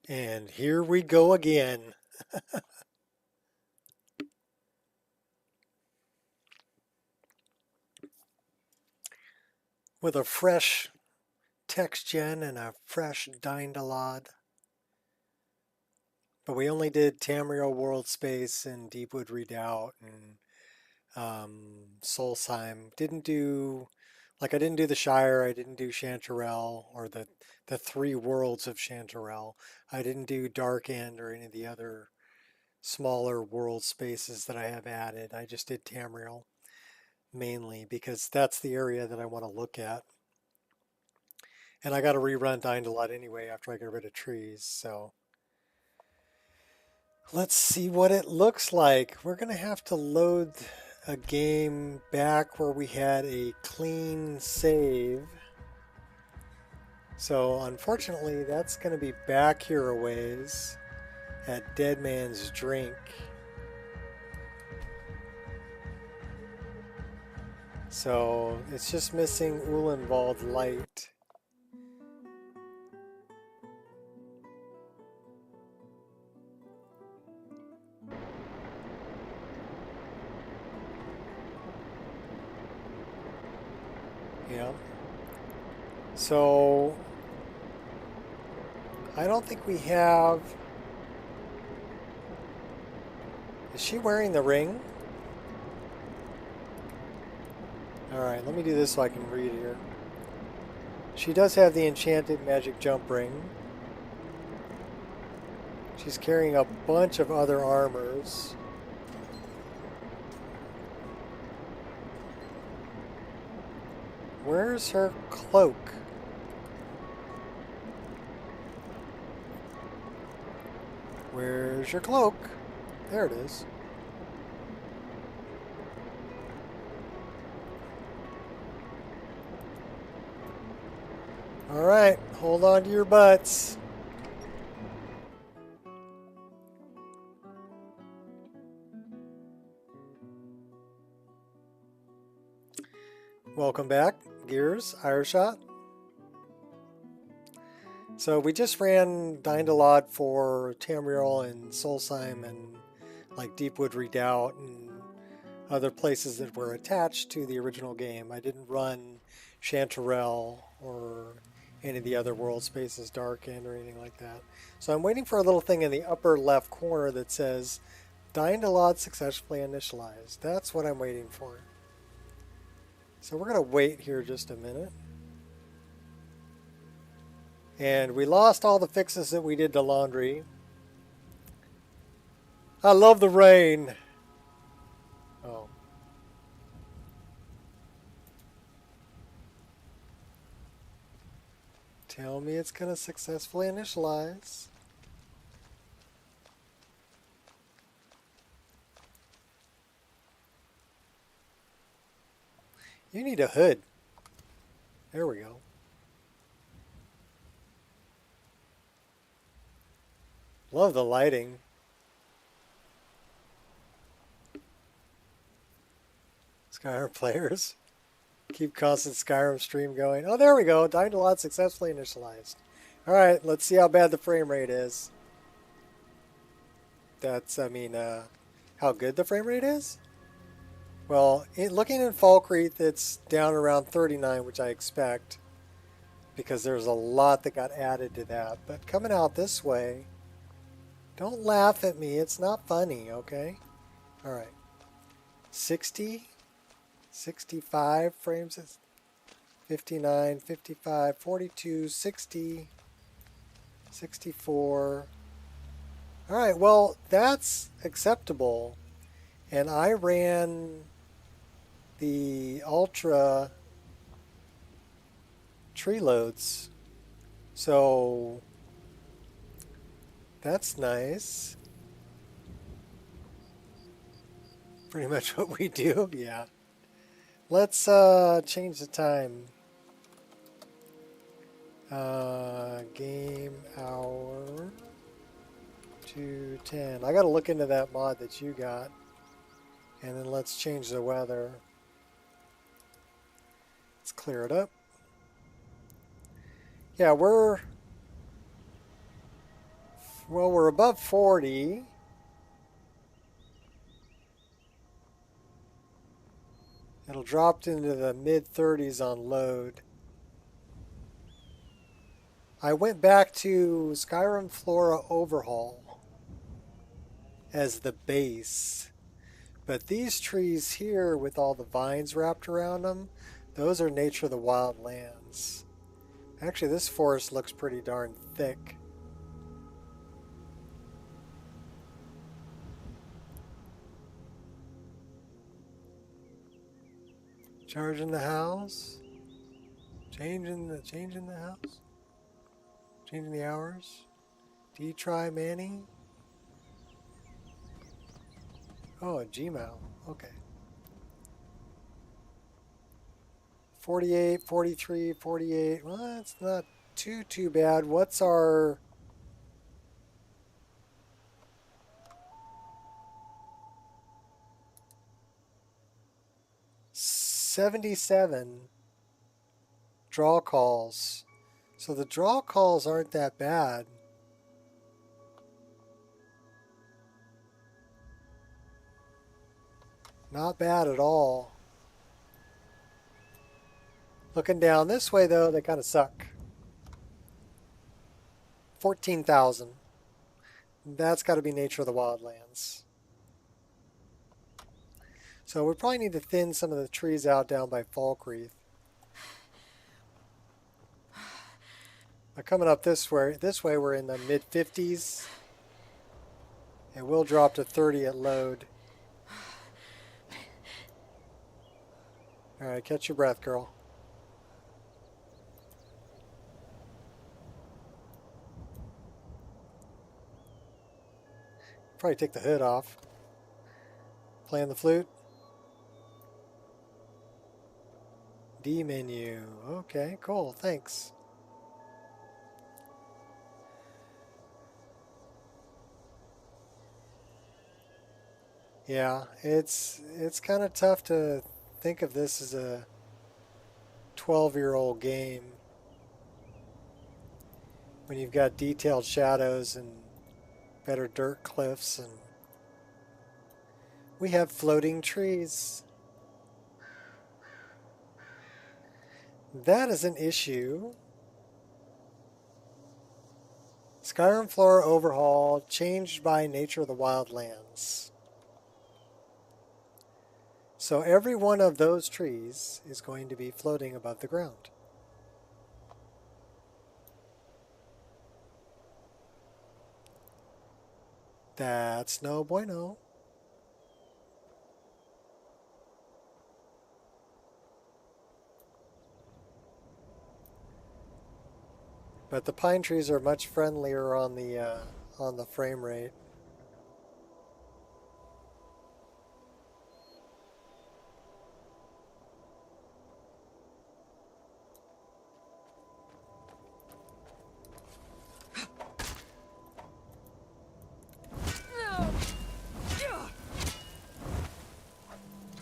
And here we go again with a fresh text gen and a fresh Dindalod. But we only did Tamriel World Space and Deepwood Redoubt and Solstheim. Didn't do, like I didn't do the Shire, I didn't do Chanterelle or the three worlds of Chanterelle. I didn't do Dark End or any of the other smaller world spaces that I have added. I just did Tamriel mainly because that's the area that I want to look at. And I got to rerun Dindalot anyway after I get rid of trees, so let's see what it looks like. We're going to have to load a game back where we had a clean save. So unfortunately, that's going to be back here a ways at Dead Man's Drink. So it's just missing Ulenwald Light. Yeah. So I don't think we have. Is she wearing the ring? Alright, let me do this so I can read here. She does have the enchanted magic jump ring. She's carrying a bunch of other armors. Where's her cloak? Where's your cloak? There it is. All right, hold on to your butts. Welcome back, Gears, Ireshot. So we just ran Dindalot for Tamriel and Solstheim and like Deepwood Redoubt and other places that were attached to the original game. I didn't run Chanterelle or any of the other world spaces, Dark End or anything like that. So I'm waiting for a little thing in the upper left corner that says Dindalot successfully initialized. That's what I'm waiting for. So we're going to wait here just a minute. And we lost all the fixes that we did to laundry. I love the rain. Oh. Tell me it's going to successfully initialize. You need a hood. There we go. Love the lighting. Skyrim players. Keep constant Skyrim stream going. Oh, there we go. Dindalot successfully initialized. All right, let's see how bad the frame rate is. That's, I mean, how good the frame rate is? Well, looking in Falkreath, it's down around 39, which I expect, because there's a lot that got added to that. But coming out this way, don't laugh at me. It's not funny, okay? All right. 60, 65 frames, 59, 55, 42, 60, 64. All right, well, that's acceptable. And I ran the Ultra tree loads. So that's nice. Pretty much what we do, yeah. Let's change the time. Game hour to 10. I gotta look into that mod that you got. And then let's change the weather. Let's clear it up. Yeah, we're Well, we're above 40. It'll drop into the mid-30s on load. I went back to Skyrim Flora Overhaul as the base. But these trees here with all the vines wrapped around them, those are Nature of the Wildlands. Actually, this forest looks pretty darn thick. Charging the house. Changing the house. Changing the hours. D-try Manny. Oh, a Gmail. Okay. 48, 43, 48. Well, that's not too bad. What's our... $77 draw calls. So the draw calls aren't that bad. Not bad at all. Looking down this way, though, they kind of suck. 14,000. That's got to be Nature of the Wildlands. So we probably need to thin some of the trees out down by Falkreath. Now coming up this way we're in the mid-50s. It will drop to 30 at load. All right, catch your breath, girl. Probably take the hood off. Playing the flute. D menu. Okay, cool. Thanks. Yeah, it's kind of tough to think of this as a 12-year-old game when you've got detailed shadows and better dirt cliffs, and we have floating trees. That is an issue. Skyrim Flora Overhaul changed by Nature of the Wildlands. So every one of those trees is going to be floating above the ground. That's no bueno. But the pine trees are much friendlier on the frame rate.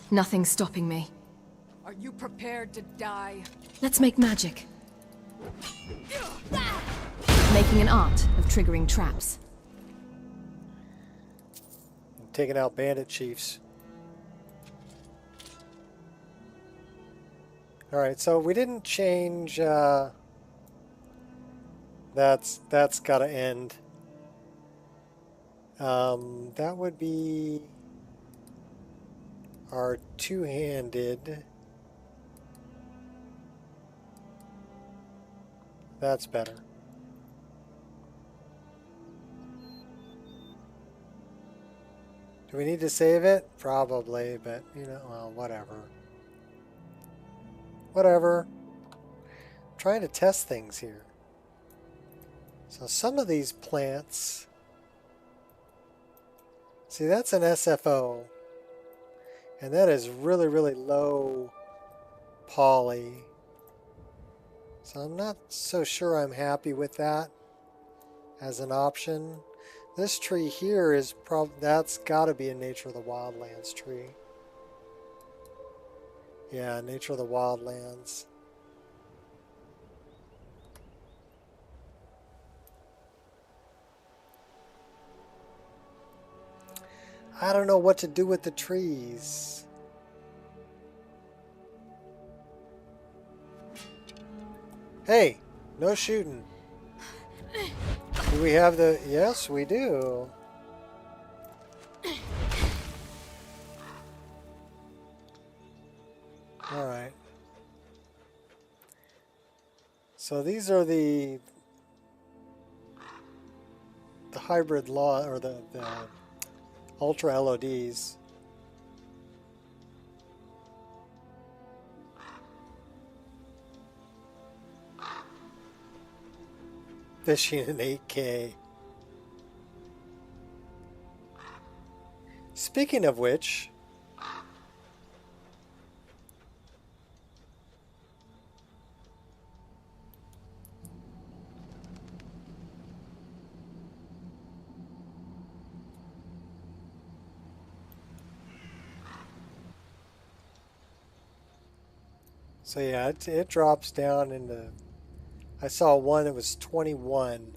Nothing's stopping me. Are you prepared to die? Let's make magic. Making an art of triggering traps. Taking out bandit chiefs. Alright, so we didn't change, that's gotta end. That would be our two-handed. That's better. Do we need to save it? Probably, but, you know, well, whatever. Whatever. I'm trying to test things here. So some of these plants... See, that's an SFO. And that is really, really low poly. So I'm not so sure I'm happy with that as an option. This tree here is that's got to be a Nature of the Wildlands tree. Yeah, Nature of the Wildlands. I don't know what to do with the trees. Hey, no shooting. Do we have the... Yes, we do. Alright. So these are the hybrid law, or the ultra LODs. Fishing in 8K. Speaking of which, so yeah, it drops down into... I saw one that was 21.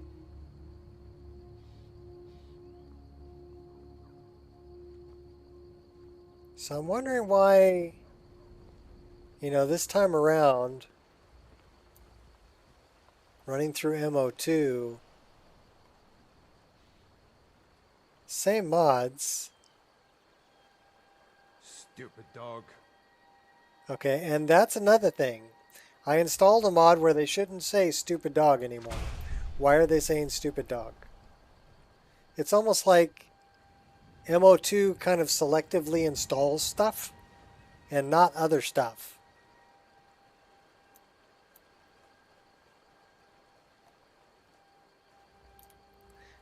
So I'm wondering why, you know, this time around, running through MO2, same mods. Stupid dog. Okay, and that's another thing. I installed a mod where they shouldn't say stupid dog anymore. Why are they saying stupid dog? It's almost like MO2 kind of selectively installs stuff and not other stuff.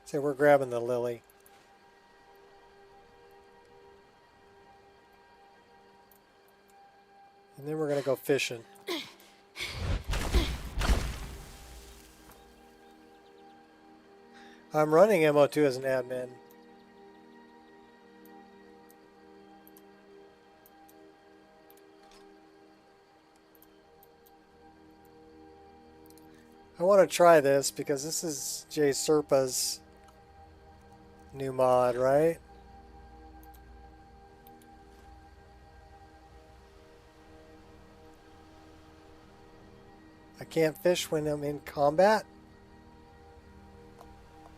So we're grabbing the lily. And then we're going to go fishing. I'm running MO2 as an admin. I want to try this because this is Jay Serpa's new mod, right? I can't fish when I'm in combat?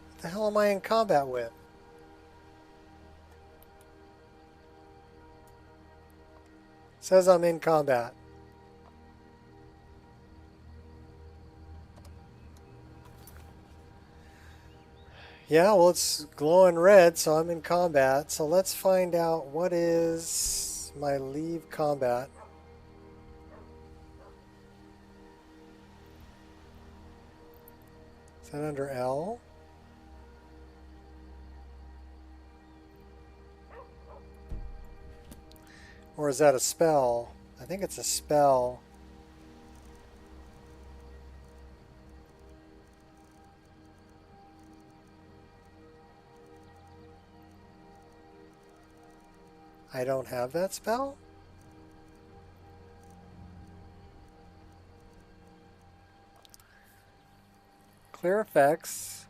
What the hell am I in combat with? It says I'm in combat. Yeah, well, it's glowing red, so I'm in combat. So let's find out what is my leave combat. Is that under L? Or is that a spell? I think it's a spell. I don't have that spell? Clear effects.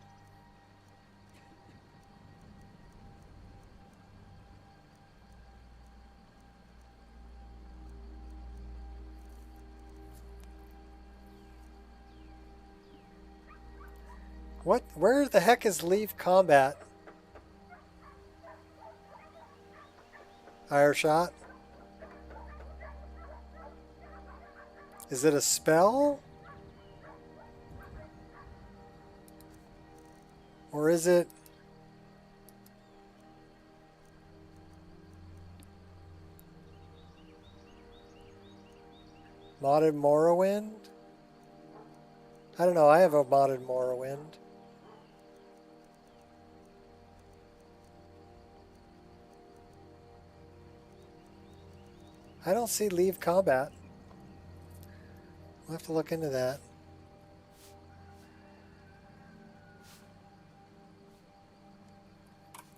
What? Where the heck is leave combat? Fire shot? Is it a spell? Or is it... modded Morrowind? I don't know, I have a modded Morrowind. I don't see leave combat. We'll have to look into that.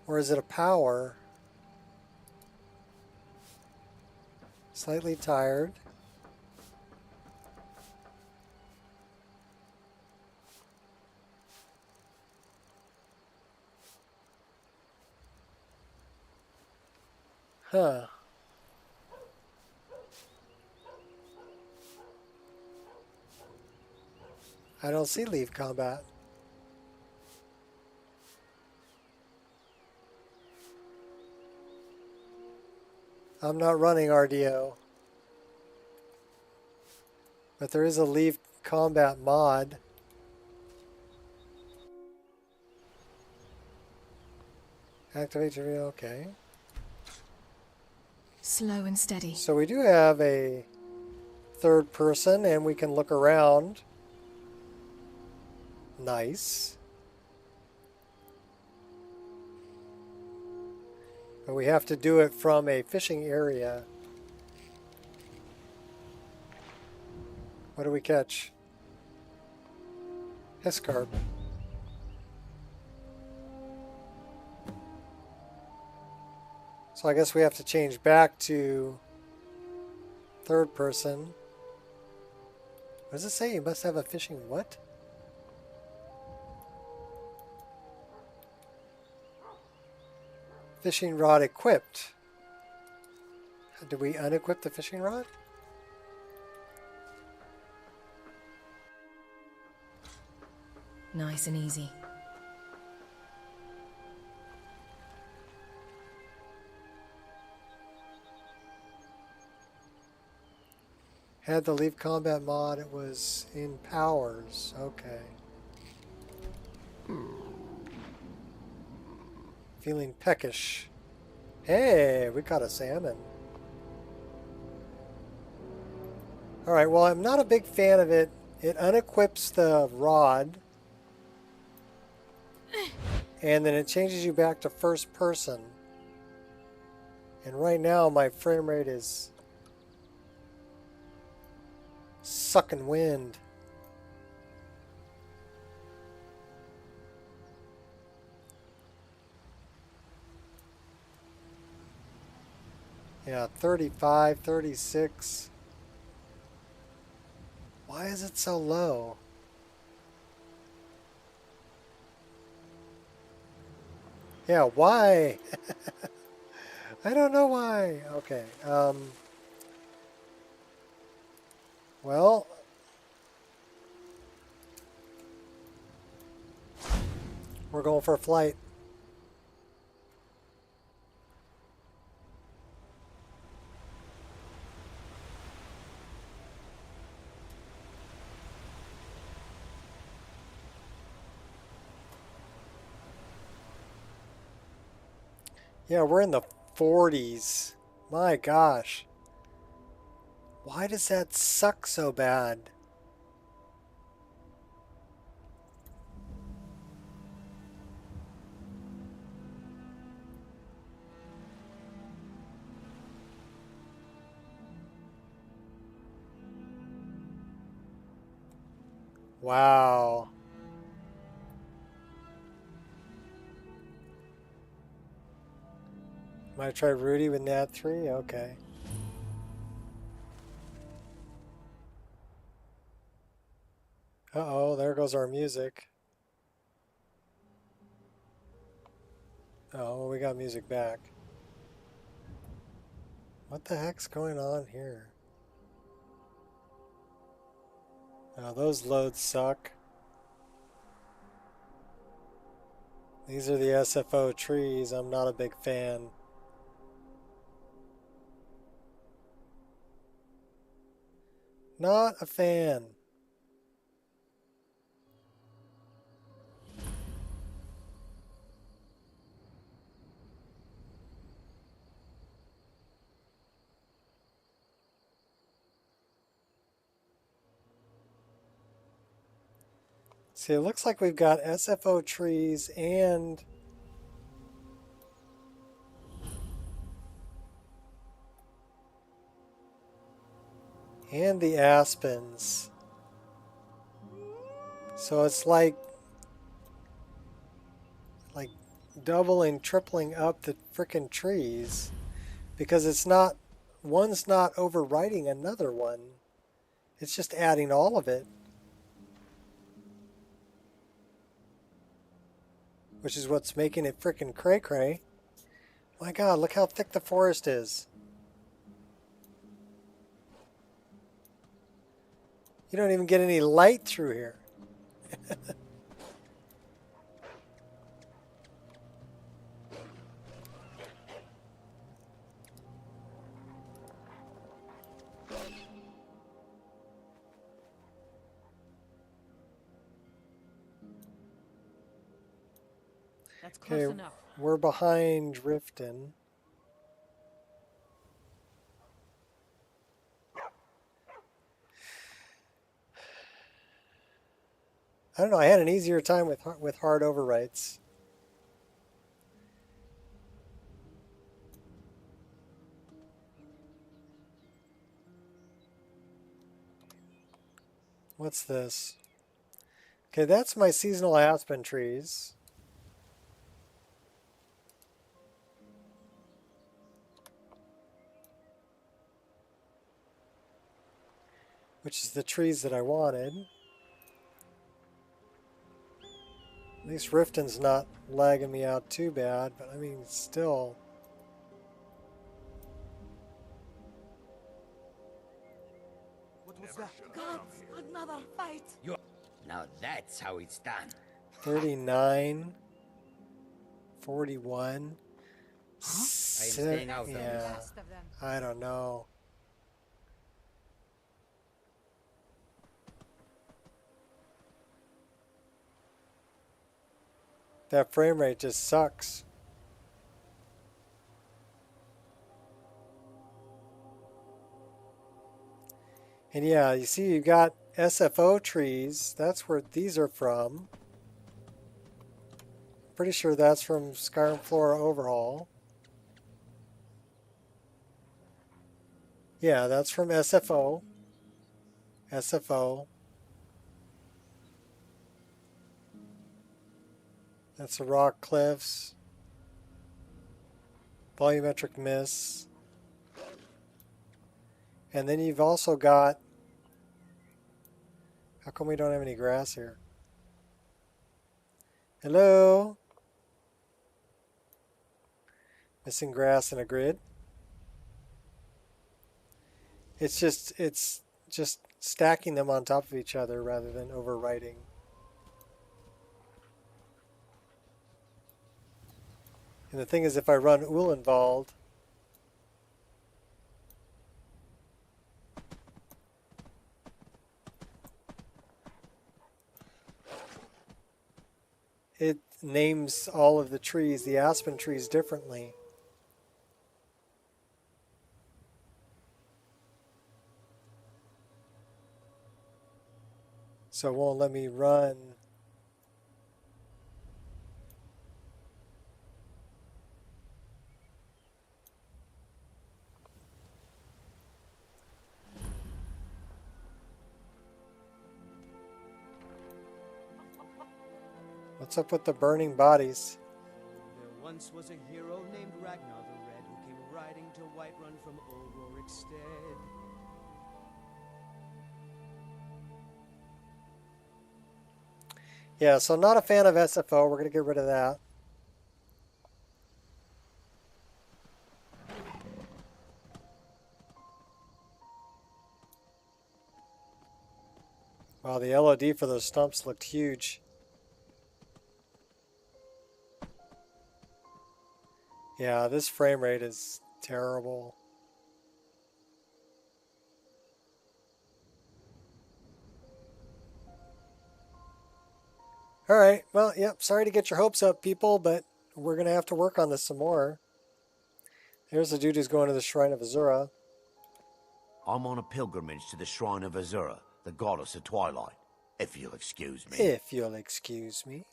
Or is it a power? Slightly tired. Huh. I don't see leave combat. I'm not running RDO. But there is a leave combat mod. Activate your video, okay. Slow and steady. So we do have a third person and we can look around. Nice. But we have to do it from a fishing area. What do we catch? Escarp. So I guess we have to change back to third person. What does it say? You must have a fishing what? Fishing rod equipped. Did we unequip the fishing rod? Nice and easy. Had the leave combat mod, it was in powers. Okay. Feeling peckish. Hey, we caught a salmon. Alright, well, I'm not a big fan of it. It unequips the rod. And then it changes you back to first person. And right now, my frame rate is sucking wind. Yeah, 35, 36. Why is it so low? Yeah, why? I don't know why. Okay. Well, we're going for a flight. Yeah, we're in the 40s. My gosh. Why does that suck so bad? Wow. Might try Rudy with Nat 3? Okay. Uh-oh, there goes our music. Oh, well, we got music back. What the heck's going on here? Oh, those loads suck. These are the SFO trees. I'm not a big fan. Not a fan. See, it looks like we've got SFO trees and the aspens. So it's like doubling, tripling up the frickin' trees because it's not, one's not overriding another one. It's just adding all of it. Which is what's making it frickin' cray-cray. My God, look how thick the forest is. You don't even get any light through here. That's close Okay, enough. we're behind Riften. I don't know, I had an easier time with hard overwrites. What's this? Okay, that's my seasonal aspen trees. Which is the trees that I wanted. At least Riften's not lagging me out too bad, but I mean, still. What was that? God, another fight! Now that's how it's done. 39, 41. I am staying out of Yeah, Best of them. I don't know. That frame rate just sucks. And yeah, you see you got SFO trees. That's where these are from. Pretty sure that's from Skyrim Flora Overhaul. Yeah, that's from SFO. SFO. That's the rock cliffs. Volumetric mists. And then you've also got... How come we don't have any grass here? Hello? Missing grass in a grid? It's just stacking them on top of each other rather than overwriting. And the thing is, if I run Ulenwald, it names all of the trees, the aspen trees, differently. So it won't let me run. What's up with the burning bodies? There once was a hero named Ragnar the Red who came riding to Whiterun from O'Rorikstead. Yeah, so not a fan of SFO. We're going to get rid of that. Wow, the LOD for those stumps looked huge. Yeah, this frame rate is terrible. All right, well, yep, sorry to get your hopes up, people, but we're going to have to work on this some more. Here's the dude who's going to the Shrine of Azura. I'm on a pilgrimage to the Shrine of Azura, the goddess of twilight, if you'll excuse me. If you'll excuse me.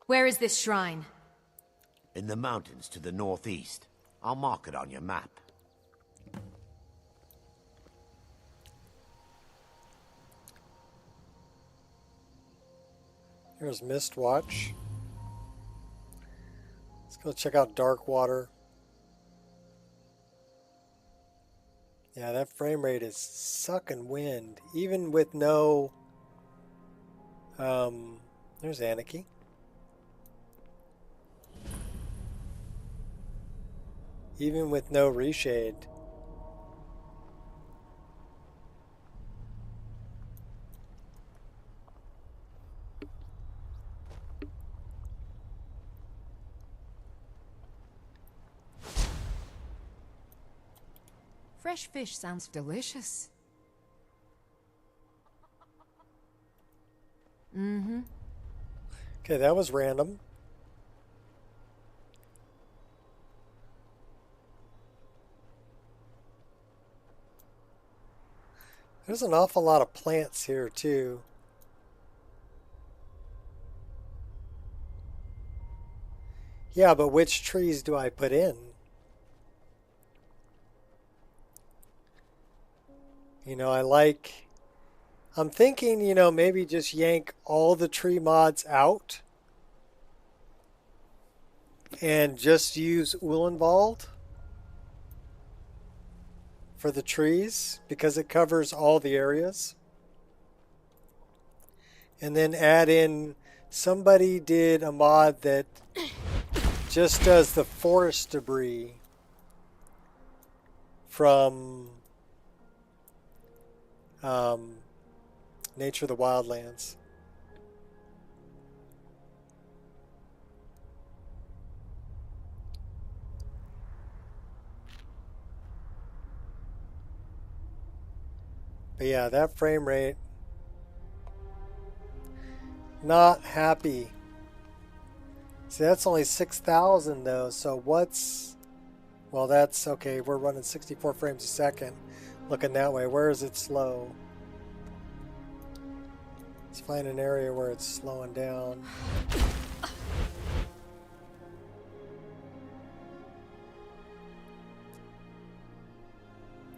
Where is this shrine? In the mountains to the northeast. I'll mark it on your map. Here's Mistwatch. Let's go check out Darkwater. Yeah, that frame rate is sucking wind, even with no... there's Anarchy. even with no reshade. Fresh fish sounds delicious. Mm-hmm. Okay, that was random. There's an awful lot of plants here too. Yeah, but which trees do I put in? You know, I'm thinking, you know, maybe just yank all the tree mods out and just use Uhlenwald for the trees because it covers all the areas. And then add in, somebody did a mod that just does the forest debris from Nature of the Wildlands. But yeah, that frame rate, not happy. See, that's only 6,000 though, so what's, well, that's okay, we're running 64 frames a second. Looking that way, where is it slow? Let's find an area where it's slowing down.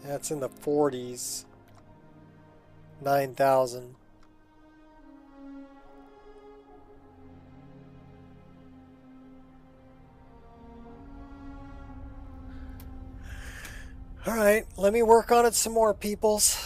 That's in the 40s. 9,000. All right, let me work on it some more, peoples.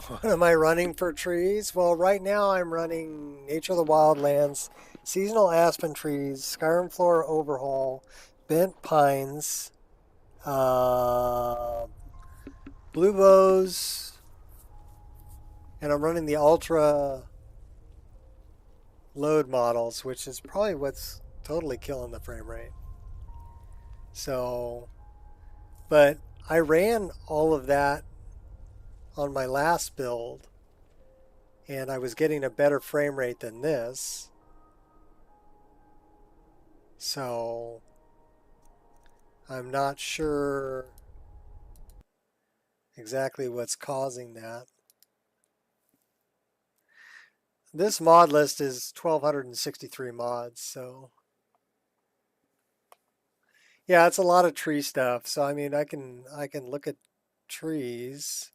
What am I running for trees? Well, right now I'm running Nature of the Wildlands, Seasonal Aspen Trees, Skyrim Flora Overhaul, Bent Pines, Blue Bows, and I'm running the Ultra load models, which is probably what's totally killing the frame rate. So, but I ran all of that on my last build, and I was getting a better frame rate than this. So, I'm not sure exactly what's causing that. This mod list is 1,263 mods, so yeah, it's a lot of tree stuff. So I mean, I can look at trees.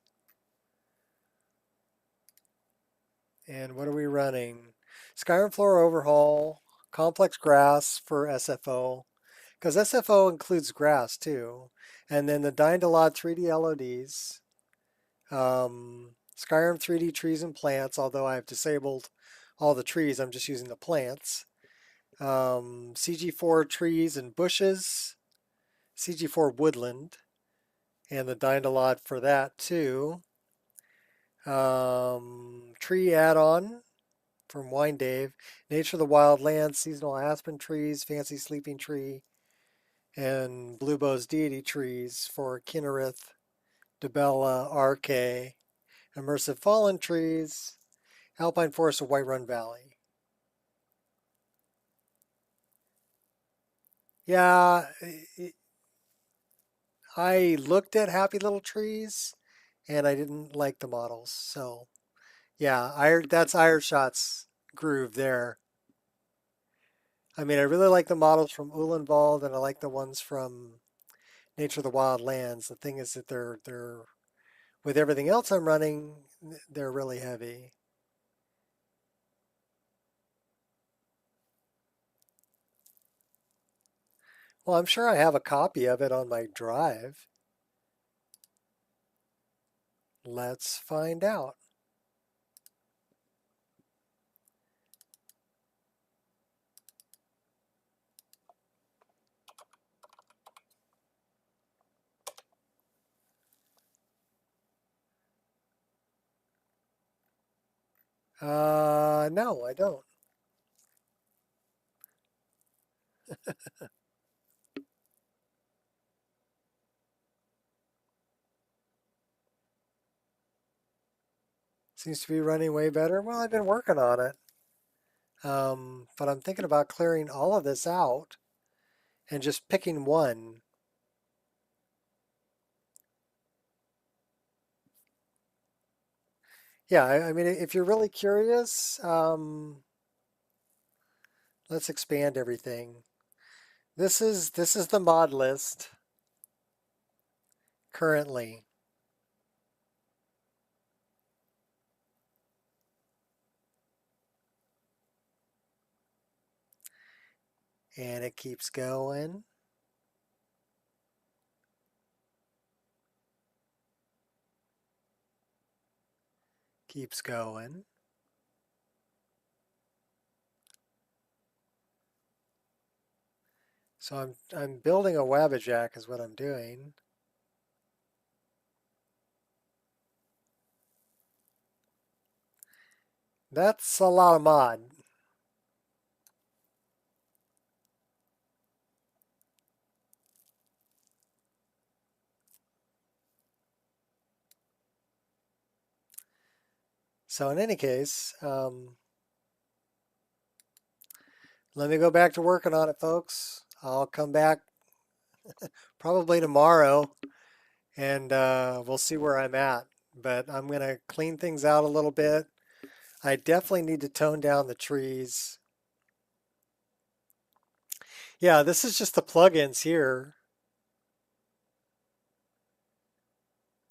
And what are we running? Skyrim Floor Overhaul, Complex Grass for SFO, because SFO includes grass too. And then the Dyndalod 3D LODs, Skyrim 3D Trees and Plants, although I've disabled all the trees, I'm just using the plants. CG4 Trees and Bushes, CG4 Woodland, and the Dyndalod for that too. Tree add-on from Wine Dave, Nature of the Wildlands, Seasonal Aspen Trees, Fancy Sleeping Tree, and Blue Bow's Deity Trees for Kinnereth, Debella, RK, Immersive Fallen Trees, Alpine Forest of Whiterun Valley. Yeah, I looked at Happy Little Trees, and I didn't like the models. So, yeah, that's Ireshot's groove there. I mean, I really like the models from Uhlenwald, and I like the ones from Nature of the Wildlands. The thing is that they're with everything else I'm running, they're really heavy. Well, I'm sure I have a copy of it on my drive. Let's find out. No, I don't. Seems to be running way better. Well, I've been working on it. But I'm thinking about clearing all of this out and just picking one. Yeah, I mean, if you're really curious, let's expand everything. This is the mod list currently. And it keeps going. Keeps going. So I'm building a Wabbajack is what I'm doing. That's a lot of mod. So in any case, let me go back to working on it, folks. I'll come back probably tomorrow and we'll see where I'm at. But I'm going to clean things out a little bit. I definitely need to tone down the trees. Yeah, this is just the plugins here.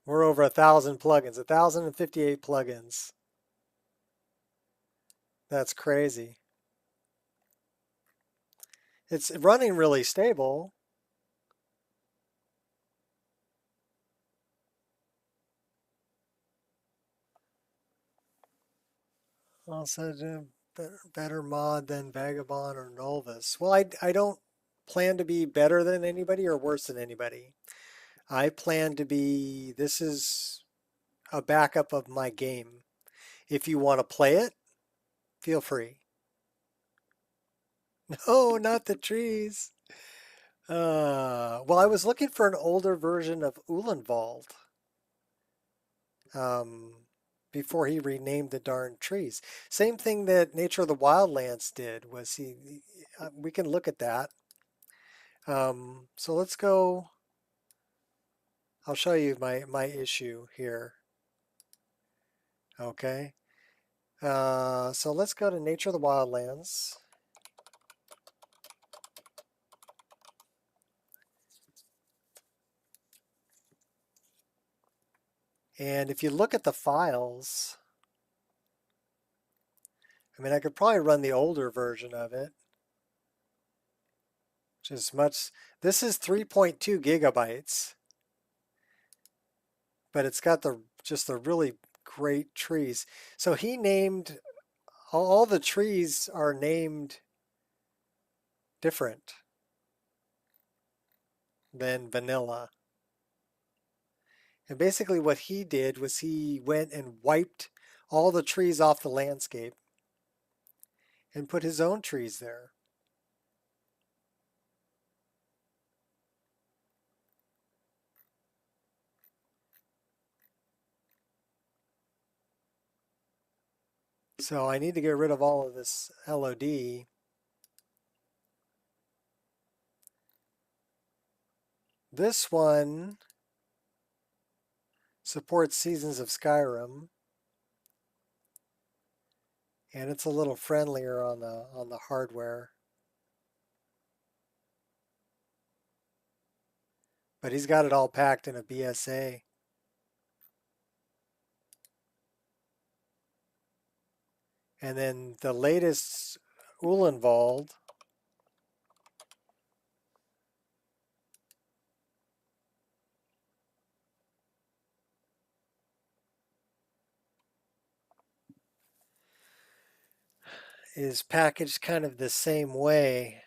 We're over 1,000 plugins, 1,058 plugins. That's crazy. It's running really stable. Also, better mod than Vagabond or Novus. Well, I don't plan to be better than anybody or worse than anybody. I plan to be, this is a backup of my game. If you want to play it, feel free. No, not the trees. Well, I was looking for an older version of Uhlenwald before he renamed the darn trees. Same thing that Nature of the Wildlands did was we can look at that. So let's go, I'll show you my issue here. Okay. So let's go to Nature of the Wildlands. And if you look at the files, I mean, I could probably run the older version of it, which is much, this is 3.2 gigabytes, but it's got just the really great trees. So he named, all the trees are named different than vanilla. And basically what he did was he went and wiped all the trees off the landscape and put his own trees there. So I need to get rid of all of this LOD. This one supports Seasons of Skyrim, and it's a little friendlier on the hardware. But he's got it all packed in a BSA. And then the latest Uhlenwald is packaged kind of the same way.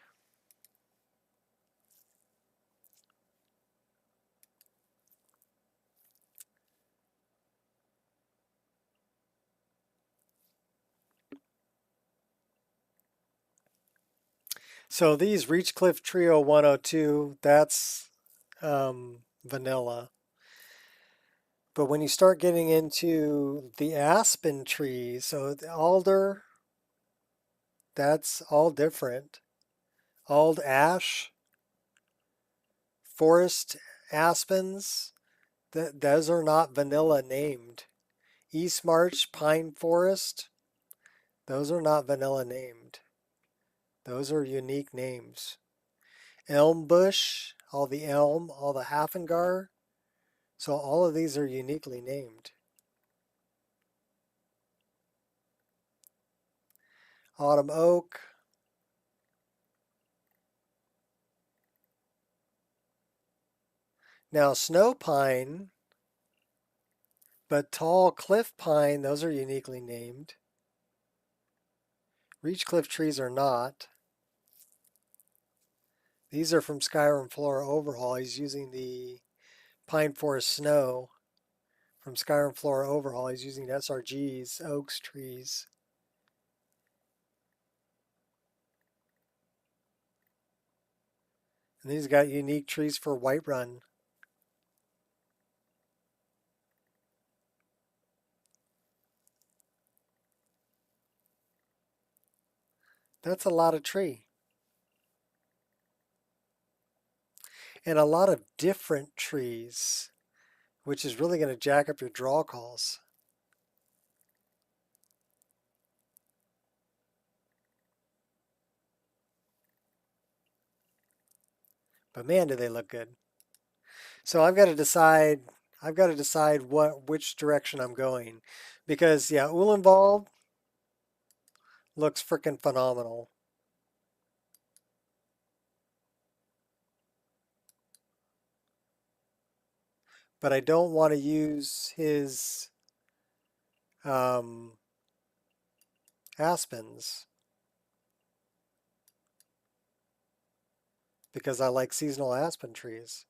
So these Reachcliff Trio 102, that's vanilla. But when you start getting into the aspen trees, so the alder, that's all different. Ald ash, forest aspens, those are not vanilla named. East March pine forest, those are not vanilla named. Those are unique names. Elm bush, all the elm, all the Hafengar, so all of these are uniquely named. Autumn oak. Now snow pine, but tall cliff pine, those are uniquely named. Reachcliff trees are not. These are from Skyrim Flora Overhaul. He's using the Pine Forest Snow from Skyrim Flora Overhaul. He's using SRG's oaks trees. And he's got unique trees for Whiterun. That's a lot of tree. And a lot of different trees, which is really going to jack up your draw calls. But man, do they look good. So I've got to decide which direction I'm going. Because yeah, Ulenwald looks freaking phenomenal. But I don't want to use his aspens because I like seasonal aspen trees.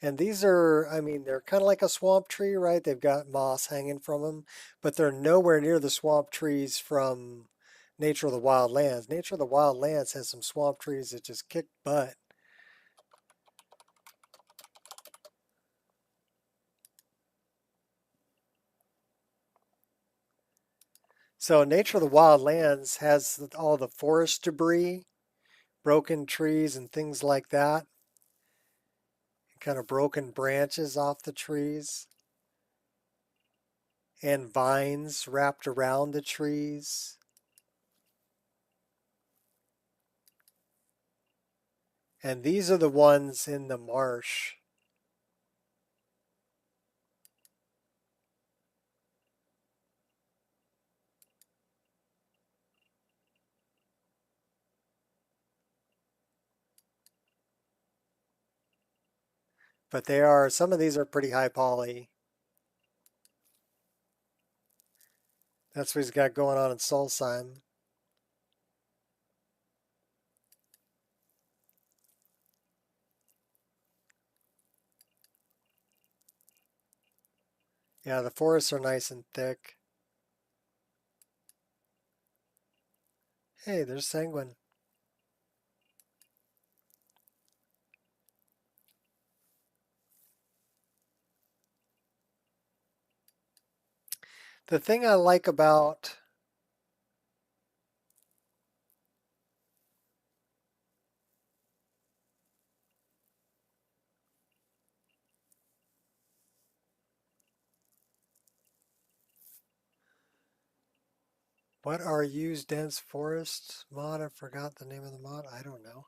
And these are, I mean, they're kind of like a swamp tree, right? They've got moss hanging from them, but they're nowhere near the swamp trees from Nature of the Wild Lands. Nature of the Wild Lands has some swamp trees that just kick butt. So Nature of the Wild Lands has all the forest debris, broken trees and things like that, kind of broken branches off the trees, and vines wrapped around the trees. And these are the ones in the marsh. But they are, some of these are pretty high poly. That's what he's got going on in Solstheim. Yeah, the forests are nice and thick. Hey, there's Sanguine. The thing I like about what are used dense forests mod? I forgot the name of the mod. I don't know.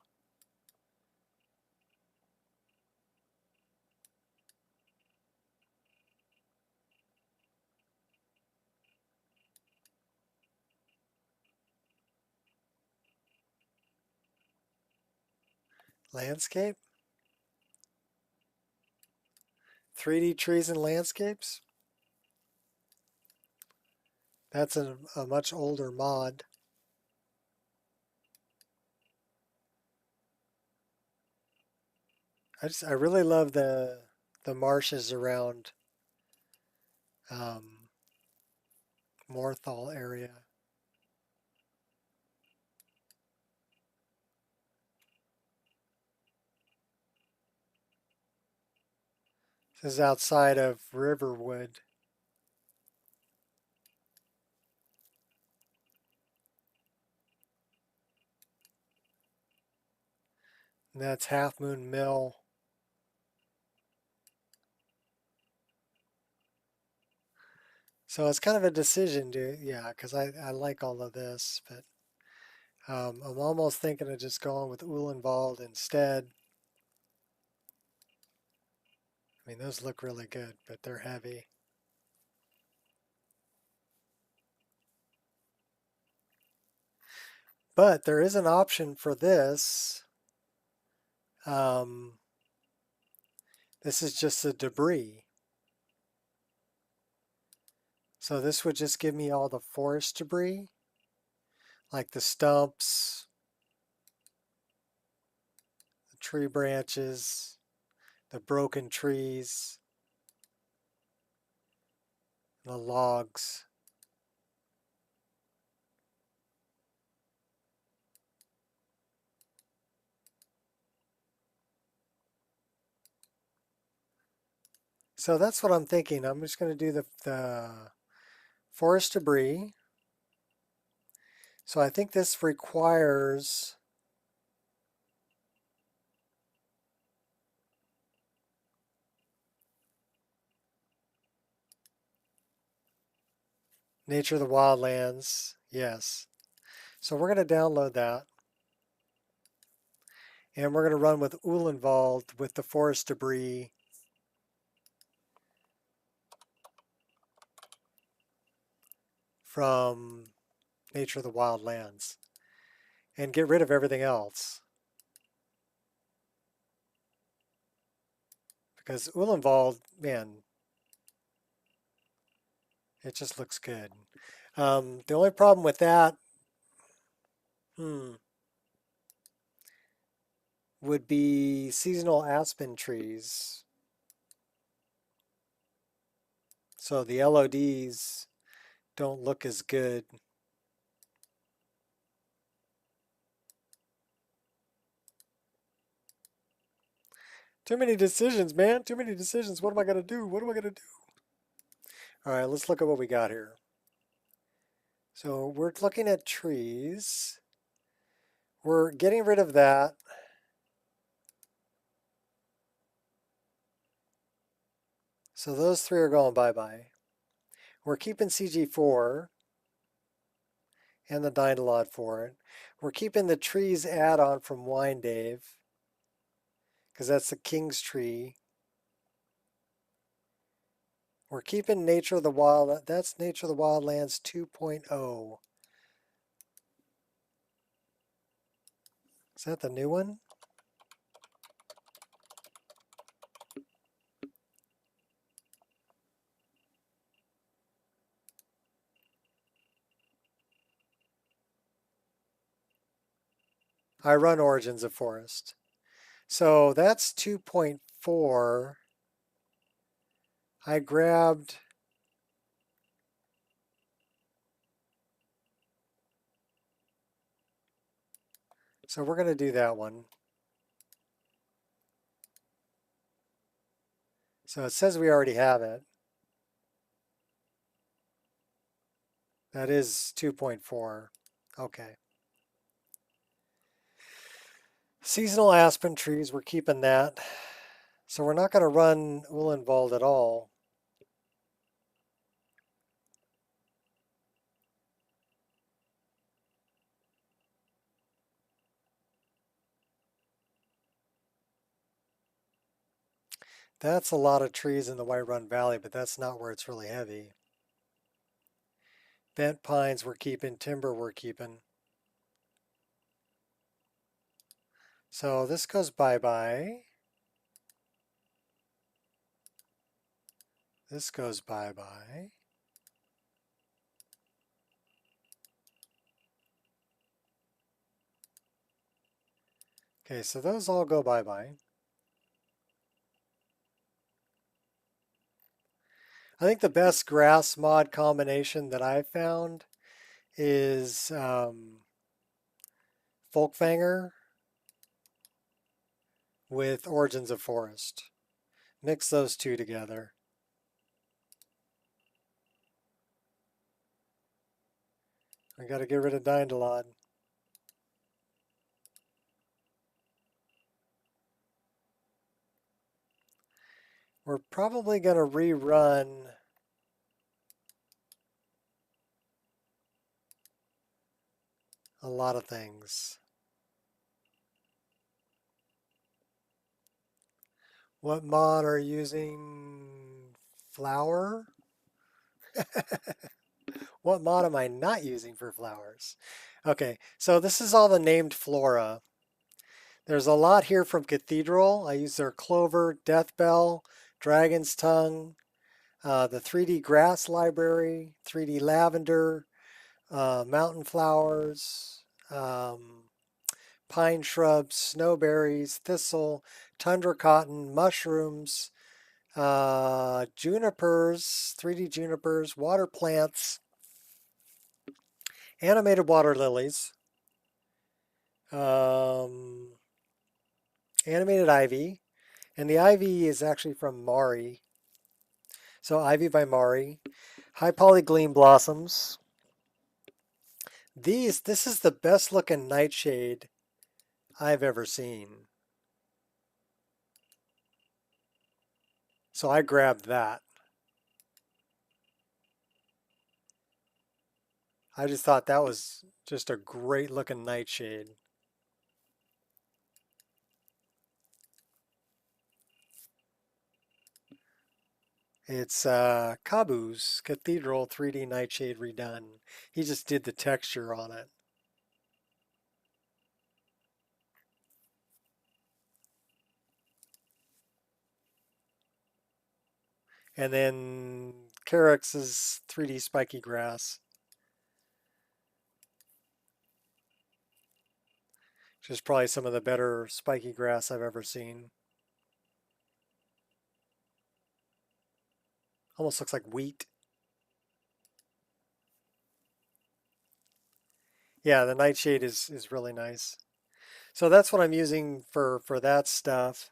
Landscape? 3D trees and landscapes? That's a much older mod. I really love the marshes around Morthal area. This is outside of Riverwood. And that's Half Moon Mill. So it's kind of a decision to, yeah, because I like all of this, but I'm almost thinking of just going with Uhlenwald instead. I mean, those look really good, but they're heavy. But there is an option for this. This is just the debris. So this would just give me all the forest debris, like the stumps, the tree branches, the broken trees, the logs. So that's what I'm thinking. I'm just going to do the forest debris. So I think this requires Nature of the Wildlands. Yes. So we're going to download that. And we're going to run with Uhlenwald with the forest debris. From Nature of the Wildlands. And get rid of everything else. Because Uhlenwald, man, it just looks good. The only problem with that would be seasonal aspen trees. So the LODs don't look as good. Too many decisions, man. Too many decisions. What am I going to do? What am I going to do? All right, let's look at what we got here. So we're looking at trees. We're getting rid of that. So those three are going bye-bye. We're keeping CG4 and the Dindalod for it. We're keeping the trees add-on from Wine Dave because that's the King's Tree. We're keeping Nature of the Wild. That's Nature of the Wildlands 2.0. Is that the new one? I run Origins of Forest. So that's 2.4. I grabbed so we're going to do that one. So it says we already have it. That is 2.4. Okay. Seasonal aspen trees, we're keeping that. So we're not going to run Uhlenwald at all. That's a lot of trees in the White Run Valley, but that's not where it's really heavy. Bent pines we're keeping, timber we're keeping. So this goes bye-bye. This goes bye-bye. Okay, so those all go bye-bye. I think the best grass mod combination that I've found is Folkvanger with Origins of Forest. Mix those two together. I got to get rid of Dindalod. We're probably going to rerun a lot of things. What mod are you using? Flower? What mod am I not using for flowers? Okay, so this is all the named flora. There's a lot here from Cathedral. I use their clover, deathbell, dragon's tongue, the 3D grass library, 3D lavender, mountain flowers, pine shrubs, snowberries, thistle, tundra cotton, mushrooms, junipers, 3D junipers, water plants, animated water lilies, animated ivy, and the ivy is actually from Mari. So ivy by Mari, high poly gleam blossoms. This is the best looking nightshade I've ever seen. So I grabbed that. I just thought that was just a great looking nightshade. It's Kabu's Cathedral 3D Nightshade redone. He just did the texture on it. And then Carix's 3D Spiky Grass. Which is probably some of the better spiky grass I've ever seen. Almost looks like wheat. Yeah, the nightshade is really nice. So that's what I'm using for that stuff.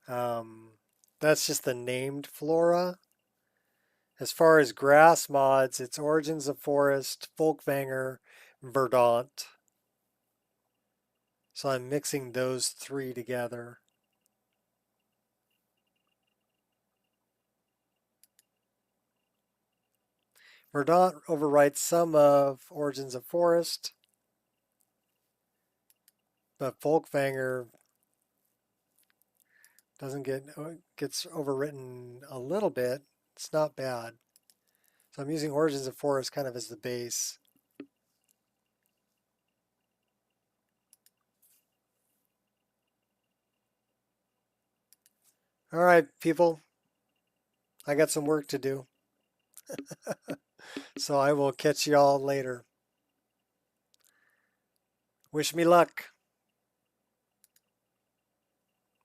That's just the named flora. As far as grass mods, it's Origins of Forest, Folkvanger, Verdant. So I'm mixing those three together. Verdant overwrites some of Origins of Forest, but Folkvanger doesn't gets overwritten a little bit. It's not bad. So I'm using Origins of Forest kind of as the base. All right, people. I got some work to do. So I will catch you all later. Wish me luck.